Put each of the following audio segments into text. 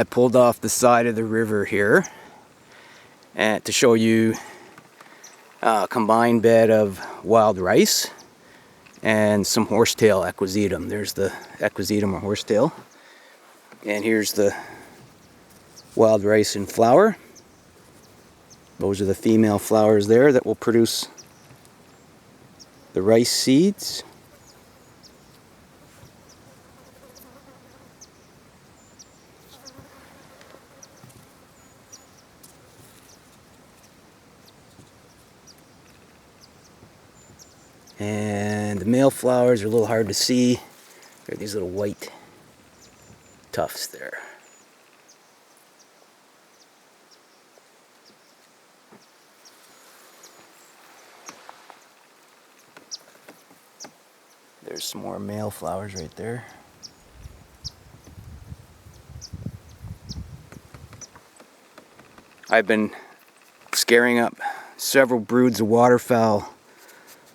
I pulled off the side of the river here and to show you a combined bed of wild rice and some horsetail equisetum. There's the equisetum or horsetail, and here's the wild rice in flower. Those are the female flowers there that will produce the rice seeds. And the male flowers are a little hard to see. There are these little white tufts there. There's some more male flowers right there. I've been scaring up several broods of waterfowl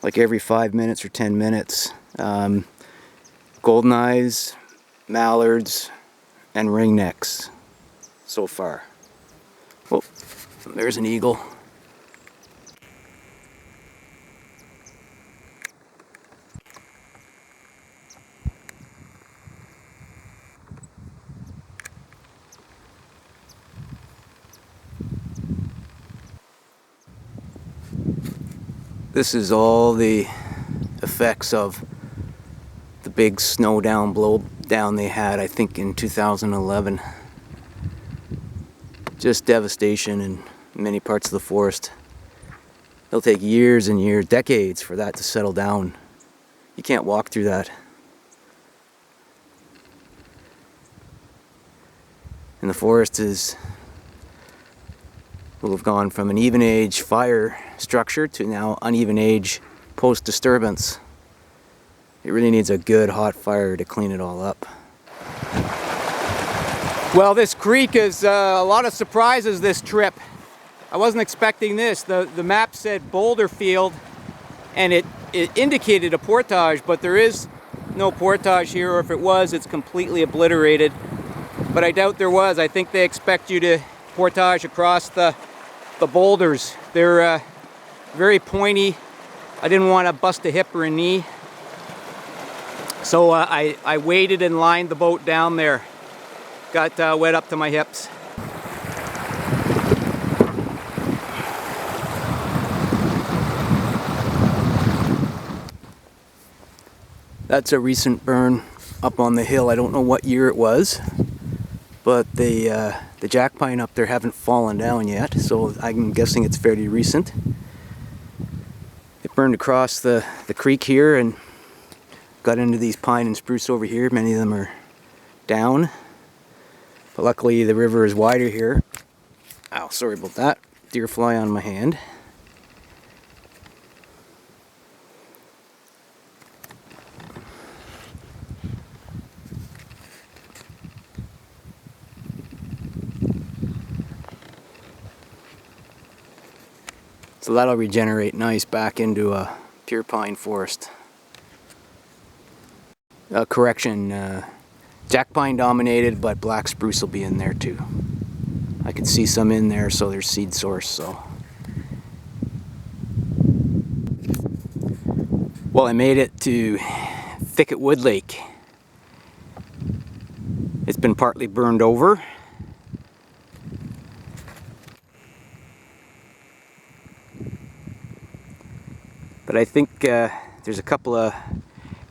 like every 5 minutes or 10 minutes. Golden eyes, mallards, and ringnecks so far. Oh, there's an eagle. This is all the effects of the big snow down blowdown they had, I think, in 2011. Just devastation in many parts of the forest. It'll take years and years, decades for that to settle down. You can't walk through that. And the forest will have gone from an even age fire structure to now uneven age post disturbance. It really needs a good hot fire to clean it all up. Well, this creek is a lot of surprises this trip. I wasn't expecting this. The map said boulder field and it indicated a portage, but there is no portage here, or if it was, it's completely obliterated. But I doubt there was. I think they expect you to portage across the boulders. They're very pointy. I didn't want to bust a hip or a knee. So I waded and lined the boat down there. Got wet up to my hips. That's a recent burn up on the hill. I don't know what year it was, but the jack pine up there haven't fallen down yet, so I'm guessing it's fairly recent. It burned across the creek here and got into these pine and spruce over here. Many of them are down, but luckily the river is wider here. Ow, sorry about that. Deer fly on my hand. So that'll regenerate nice back into a pure pine forest. Correction, jack pine dominated, but black spruce will be in there too. I can see some in there, so there's seed source. So, well, I made it to Thicket Wood Lake. It's been partly burned over. But I think there's a couple of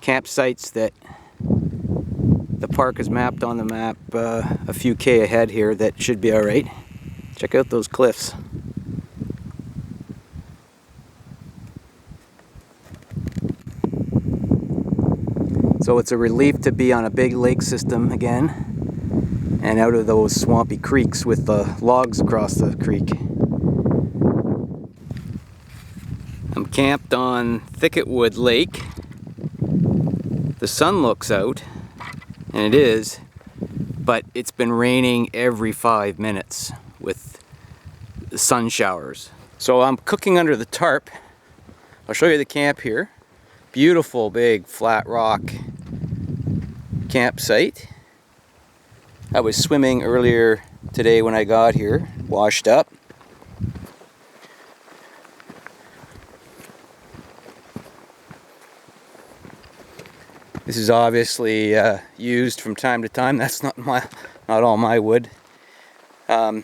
campsites that the park is mapped on the map a few K ahead here that should be alright. Check out those cliffs. So it's a relief to be on a big lake system again and out of those swampy creeks with the logs across the creek. I'm camped on Thicket Wood Lake. The sun looks out, and it is, but it's been raining every 5 minutes with sun showers. So I'm cooking under the tarp. I'll show you the camp here. Beautiful big flat rock campsite. I was swimming earlier today when I got here, washed up. This is obviously used from time to time. That's not all my wood. I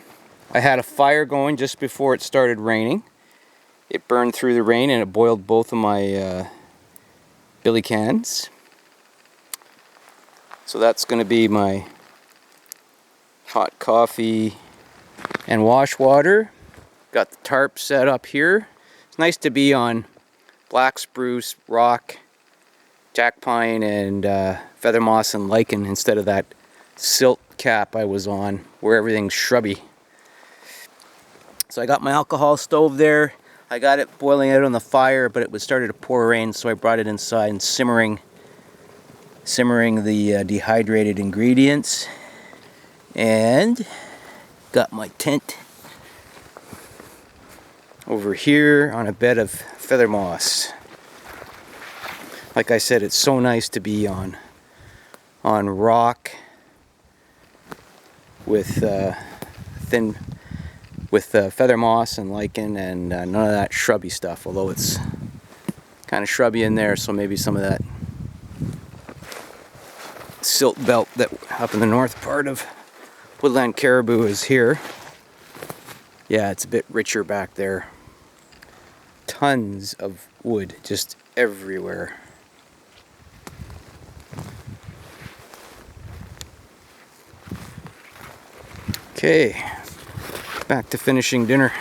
had a fire going just before it started raining. It burned through the rain and it boiled both of my billy cans. So that's going to be my hot coffee and wash water. Got the tarp set up here. It's nice to be on black spruce, rock, jack pine, and feather moss and lichen instead of that silt cap I was on where everything's shrubby. So I got my alcohol stove there. I got it boiling out on the fire, but it was starting to pour rain, so I brought it inside and simmering the dehydrated ingredients. And got my tent over here on a bed of feather moss. Like I said, it's so nice to be on rock with feather moss and lichen and none of that shrubby stuff, although it's kind of shrubby in there, so maybe some of that silt belt that up in the north part of woodland caribou is here. Yeah, it's a bit richer back there. Tons of wood just everywhere. Okay, back to finishing dinner.